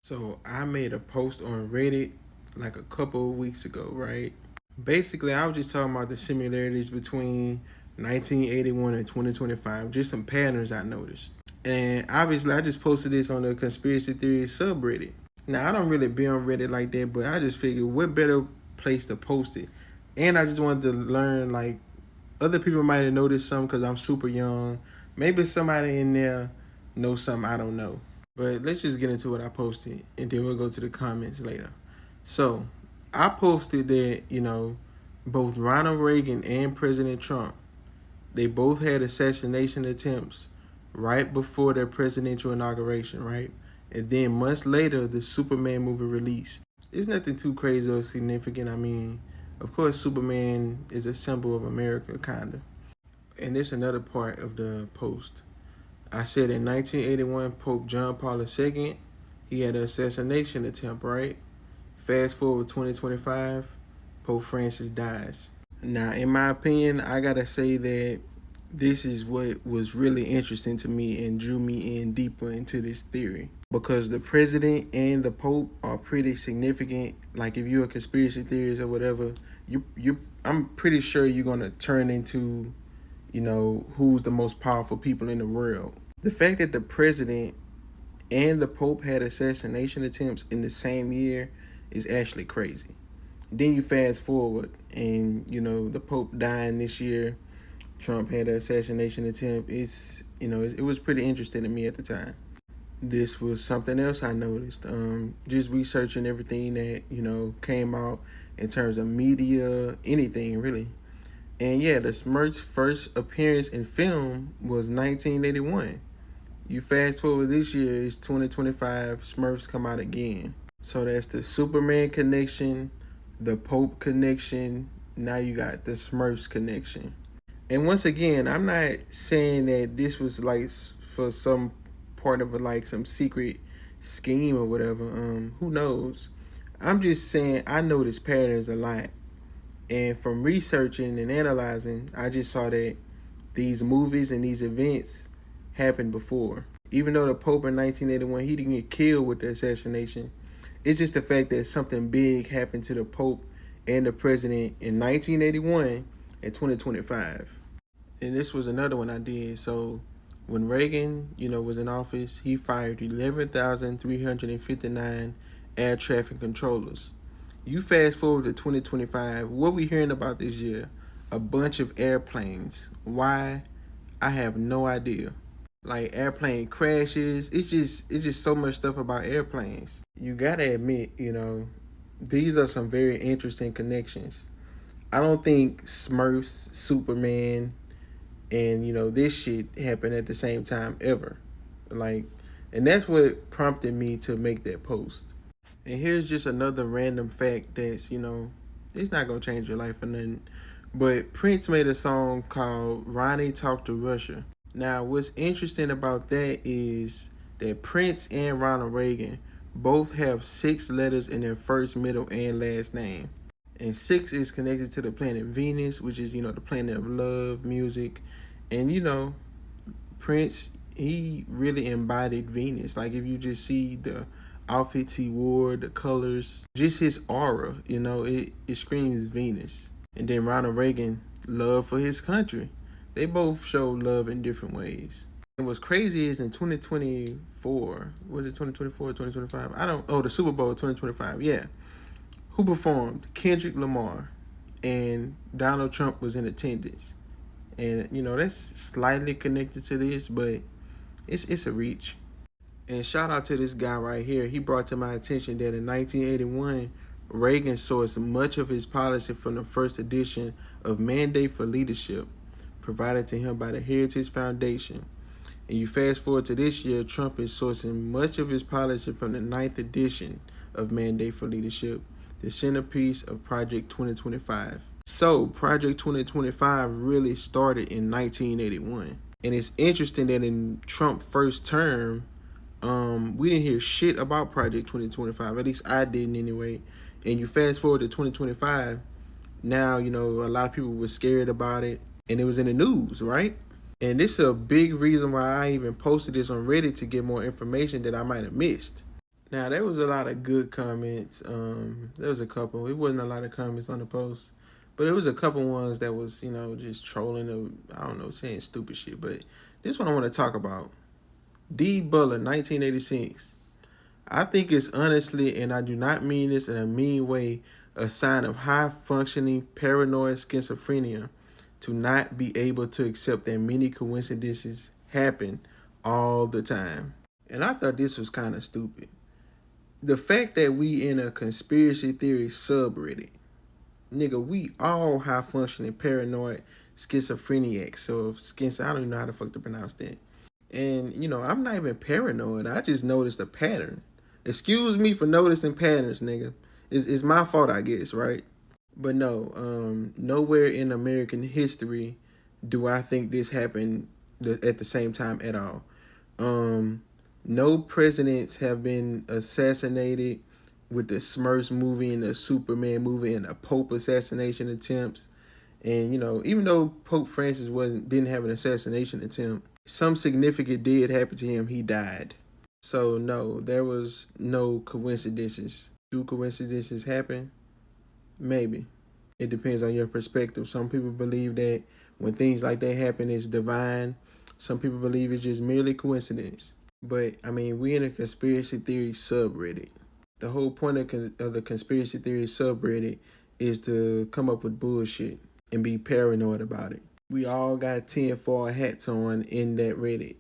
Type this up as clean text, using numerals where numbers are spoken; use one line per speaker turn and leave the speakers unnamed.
So I made a post on Reddit like a couple of weeks ago, right? Basically, I was just talking about the similarities between 1981 and 2025, just some patterns I noticed. And obviously, I just posted this on the conspiracy theory subreddit. Now, I don't really be on Reddit like that, but I just figured what better place to post it. And I just wanted to learn, like, other people might have noticed something because I'm super young. Maybe somebody in there knows something I don't know. But let's just get into what I posted, and then we'll go to the comments later. So, I posted that, both Ronald Reagan and President Trump, they both had assassination attempts right before their presidential inauguration, right? And then months later, the Superman movie released. It's nothing too crazy or significant. I mean, of course, Superman is a symbol of America, kind of. And there's another part of the post. I said in 1981, Pope John Paul II, he had an assassination attempt, right? Fast forward 2025, Pope Francis dies. Now, in my opinion, I gotta say that this is what was really interesting to me and drew me in deeper into this theory. Because the president and the Pope are pretty significant. Like if you're a conspiracy theorist or whatever, I'm pretty sure you're gonna turn into, who's the most powerful people in the world. The fact that the president and the Pope had assassination attempts in the same year is actually crazy. Then you fast forward and, the Pope dying this year, Trump had an assassination attempt. It was pretty interesting to me at the time. This was something else I noticed. Just researching everything that, came out in terms of media, anything really. And yeah, the Smurfs' first appearance in film was 1981. You fast forward this year, it's 2025, Smurfs come out again. So that's the Superman connection, the Pope connection, now you got the Smurfs connection. And once again, I'm not saying that this was like for some part of like some secret scheme or whatever. Who knows? I'm just saying I notice patterns a lot. And from researching and analyzing, I just saw that these movies and these events happened before. Even though the Pope in 1981, he didn't get killed with the assassination, it's just the fact that something big happened to the Pope and the president in 1981 and 2025. And this was another one I did. So when Reagan, was in office, he fired 11,359 air traffic controllers. You fast forward to 2025, what we hearing about this year? A bunch of airplanes. Why? I have no idea. Like airplane crashes. It's just so much stuff about airplanes. You gotta admit, these are some very interesting connections. I don't think Smurfs, Superman, and this shit happened at the same time ever. Like, and that's what prompted me to make that post. And here's just another random fact that's, it's not gonna change your life or nothing. But Prince made a song called Ronnie Talked to Russia. Now, what's interesting about that is that Prince and Ronald Reagan both have 6 letters in their first, middle, and last name. And 6 is connected to the planet Venus, which is, the planet of love, music. And, Prince, he really embodied Venus. Like, if you just see the outfits he wore, the colors, just his aura, it screams Venus. And then Ronald Reagan, love for his country. They both show love in different ways. And what's crazy is in 2024, was it 2024 or 2025? The Super Bowl 2025, yeah. Who performed? Kendrick Lamar. And Donald Trump was in attendance. And, that's slightly connected to this, but it's a reach. And shout out to this guy right here. He brought to my attention that in 1981, Reagan sourced much of his policy from the first edition of Mandate for Leadership, provided to him by the Heritage Foundation. And you fast forward to this year, Trump is sourcing much of his policy from the 9th edition of Mandate for Leadership, the centerpiece of Project 2025. So, Project 2025 really started in 1981. And it's interesting that in Trump's first term, we didn't hear shit about Project 2025. At least I didn't anyway. And you fast forward to 2025, now, a lot of people were scared about it. And it was in the news, right? And this is a big reason why I even posted this on Reddit to get more information that I might have missed. Now there was a lot of good comments. There was a couple. It wasn't a lot of comments on the post, but it was a couple ones that was just trolling. I don't know, saying stupid shit. But this one I want to talk about. D Butler, 1986. I think it's honestly, and I do not mean this in a mean way, a sign of high functioning paranoid schizophrenia to not be able to accept that many coincidences happen all the time. And I thought this was kind of stupid. The fact that we in a conspiracy theory subreddit, nigga, we all high functioning paranoid schizophreniacs. So I don't even know how the fuck to pronounce that. And I'm not even paranoid. I just noticed a pattern. Excuse me for noticing patterns, nigga. It's my fault, I guess, right? But no, nowhere in American history do I think this happened at the same time at all. No presidents have been assassinated with the Smurfs movie and the Superman movie and the Pope assassination attempts. And even though Pope Francis didn't have an assassination attempt, some significant did happen to him. He died. So no, there was no coincidences. Do coincidences happen? Maybe. It depends on your perspective. Some people believe that when things like that happen, it's divine. Some people believe it's just merely coincidence. But I mean, we in a conspiracy theory subreddit. The whole point of the conspiracy theory subreddit is to come up with bullshit and be paranoid about it. We all got tinfoil hats on in that Reddit.